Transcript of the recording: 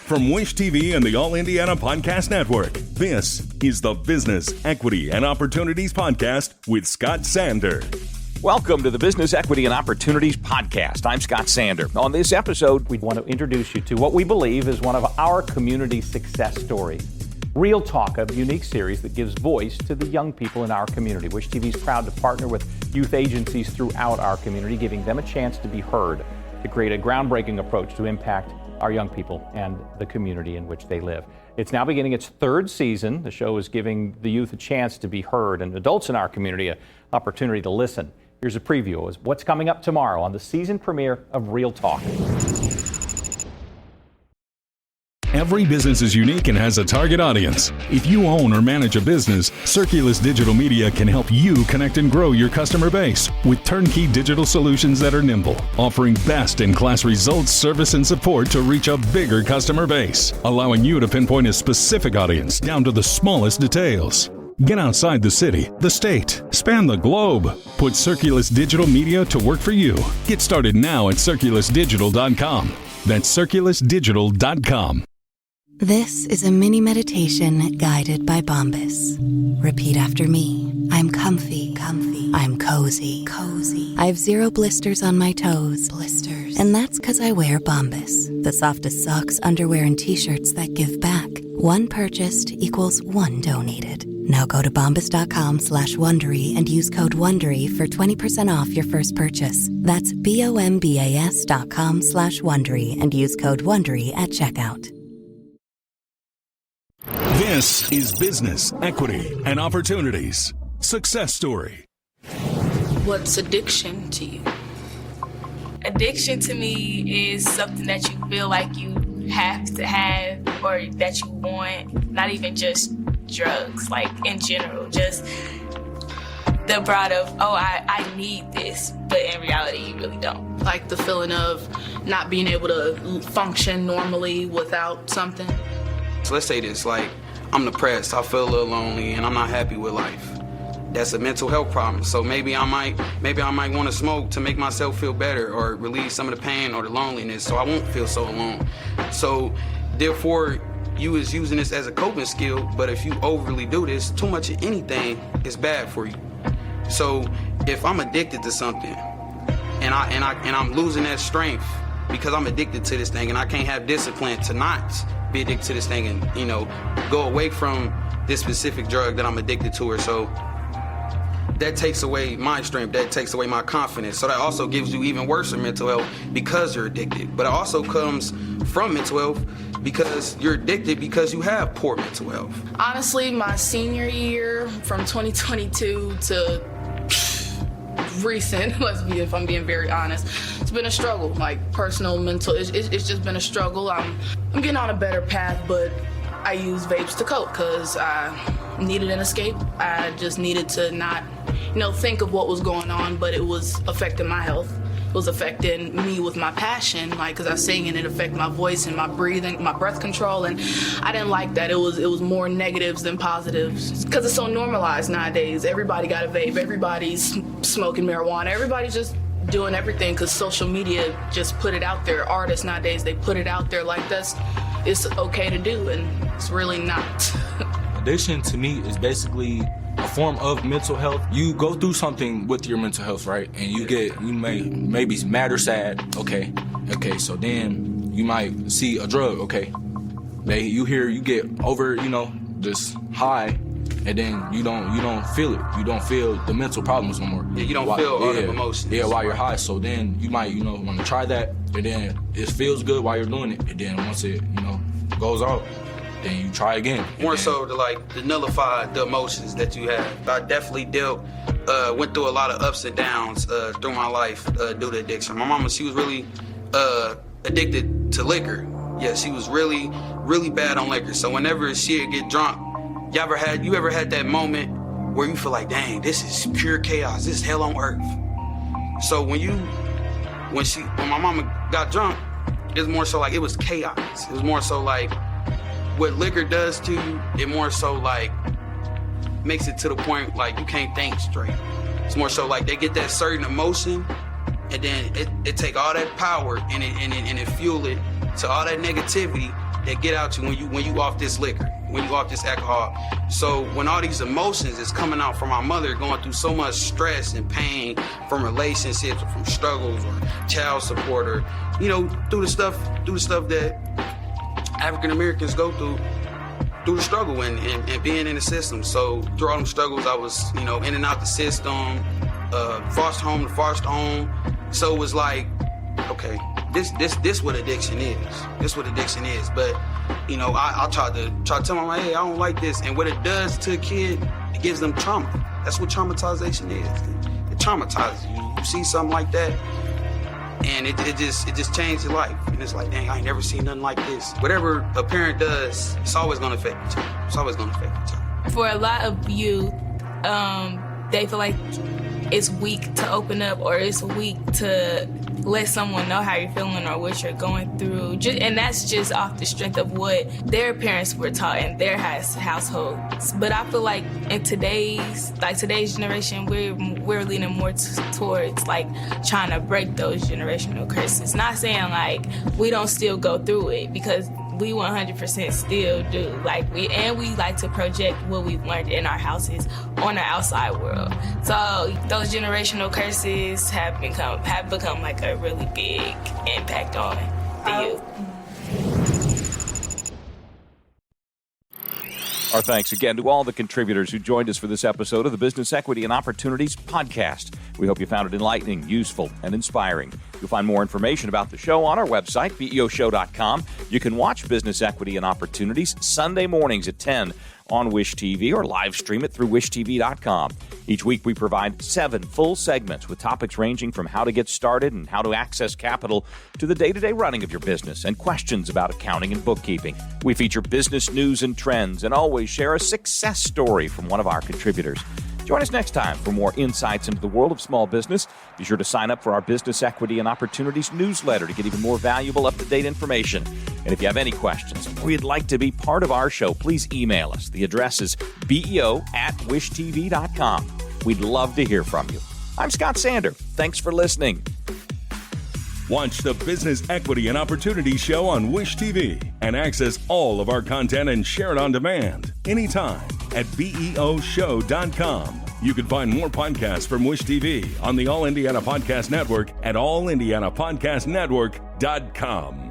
From Wish TV and the All Indiana Podcast Network, this is the Business, Equity, and Opportunities Podcast with Scott Sander. Welcome to the Business, Equity, and Opportunities Podcast. I'm Scott Sander. On this episode, we want to introduce you to what we believe is one of our community success stories. Real Talk, a unique series that gives voice to the young people in our community. Wish TV is proud to partner with youth agencies throughout our community, giving them a chance to be heard, to create a groundbreaking approach to impact our young people and the community in which they live. It's now beginning its third season. The show is giving the youth a chance to be heard and adults in our community an opportunity to listen. Here's a preview of what's coming up tomorrow on the season premiere of Real Talk. Every business is unique and has a target audience. If you own or manage a business, Circulus Digital Media can help you connect and grow your customer base with turnkey digital solutions that are nimble, offering best-in-class results, service, and support to reach a bigger customer base, allowing you to pinpoint a specific audience down to the smallest details. Get outside the city, the state, span the globe. Put Circulus Digital Media to work for you. Get started now at circulusdigital.com. That's circulusdigital.com. This is a mini meditation guided by Bombas. Repeat after me. I'm comfy, comfy. I'm cozy, cozy. I have 0 blisters on my toes, blisters. And that's because I wear Bombas, the softest socks, underwear, and t-shirts that give back. One purchased equals one donated. Now go to bombas.com/Wondery and use code Wondery for 20% off your first purchase. That's BOMBAS.com/Wondery and use code Wondery at checkout. This is Business, Equity, and Opportunities. Success Story. What's addiction to you? Addiction to me is something that you feel like you have to have or that you want, not even just drugs, like in general, just the broad of, oh, I need this, but in reality, you really don't. Like the feeling of not being able to function normally without something. So let's say this, like, I'm depressed, I feel a little lonely, and I'm not happy with life. That's a mental health problem. So maybe I might want to smoke to make myself feel better or relieve some of the pain or the loneliness so I won't feel so alone. So therefore, you is using this as a coping skill, but if you overly do this, too much of anything is bad for you. So if I'm addicted to something and I'm losing that strength because I'm addicted to this thing and I can't have discipline to not be addicted to this thing and, go away from this specific drug that I'm addicted to, or so that takes away my strength, that takes away my confidence. So that also gives you even worse mental health because you're addicted. But it also comes from mental health because you're addicted because you have poor mental health. Honestly, my senior year from 2022 to recent, if I'm being very honest, it's been a struggle, like personal, mental, it's just been a struggle. I'm getting on a better path, but I use vapes to cope because I needed an escape. I just needed to not, think of what was going on, but it was affecting my health. It was affecting me with my passion, because I sing and it affected my voice and my breathing, my breath control, and I didn't like that. It was more negatives than positives because it's so normalized nowadays. Everybody got a vape, everybody's smoking marijuana, everybody's just doing everything because social media just put it out there. Artists nowadays, they put it out there like it's okay to do, and it's really not. Addiction to me is basically a form of mental health. You go through something with your mental health, right? And you may be mad or sad. Okay, so then you might see a drug, okay? You get over, just high, and then you don't feel it. You don't feel the mental problems no more. Yeah, you don't feel all the emotions. Yeah, while you're high. So then you might, want to try that, and then it feels good while you're doing it. And then once it, goes off, then you try again. More so to nullify the emotions that you have. I definitely went through a lot of ups and downs through my life due to addiction. My mama, she was really addicted to liquor. Yeah, she was really, really bad on liquor. So whenever she'd get drunk, you ever had that moment where you feel like, dang, this is pure chaos, this is hell on earth. So when my mama got drunk, it was more so like it was chaos. It was more so like what liquor does to you, it more so like makes it to the point like you can't think straight. It's more so like they get that certain emotion and then it take all that power and it fuel it to all that negativity that get out you when you off this liquor, when you off this alcohol. So when all these emotions is coming out from my mother, going through so much stress and pain from relationships or from struggles or child support or, you know, through the stuff that African Americans go through the struggle and being in the system. So through all them struggles, I was, you know, in and out the system, foster home to foster home. So it was like, okay, this what addiction is. This what addiction is. But, you know, I try to tell my mom, hey, I don't like this. And what it does to a kid, it gives them trauma. That's what traumatization is. It traumatizes you. You see something like that, and it just changed your life. And it's like, dang, I ain't never seen nothing like this. Whatever a parent does, it's always gonna affect the child. It's always gonna affect the child. For a lot of youth, they feel like it's weak to open up, or it's weak to let someone know how you're feeling or what you're going through. And that's just off the strength of what their parents were taught in their households. But I feel like in today's generation, we're leaning more towards like trying to break those generational curses. Not saying like we don't still go through it, because we 100% still do. We like to project what we've learned in our houses on the outside world. So those generational curses have become like a really big impact on the youth. Our thanks again to all the contributors who joined us for this episode of the Business Equity and Opportunities podcast. We hope you found it enlightening, useful, and inspiring. You'll find more information about the show on our website, BEOshow.com. You can watch Business Equity and Opportunities Sunday mornings at 10 on Wish TV or live stream it through wishtv.com. Each week we provide 7 full segments with topics ranging from how to get started and how to access capital to the day-to-day running of your business and questions about accounting and bookkeeping. We feature business news and trends and always share a success story from one of our contributors. Join us next time for more insights into the world of small business. Be sure to sign up for our Business Equity and Opportunities newsletter to get even more valuable, up-to-date information. And if you have any questions or you'd like to be part of our show, please email us. The address is beo@wishtv.com. We'd love to hear from you. I'm Scott Sander. Thanks for listening. Watch the Business Equity and Opportunity Show on Wish TV and access all of our content and share it on demand anytime at BEOshow.com. You can find more podcasts from Wish TV on the All Indiana Podcast Network at allindianapodcastnetwork.com.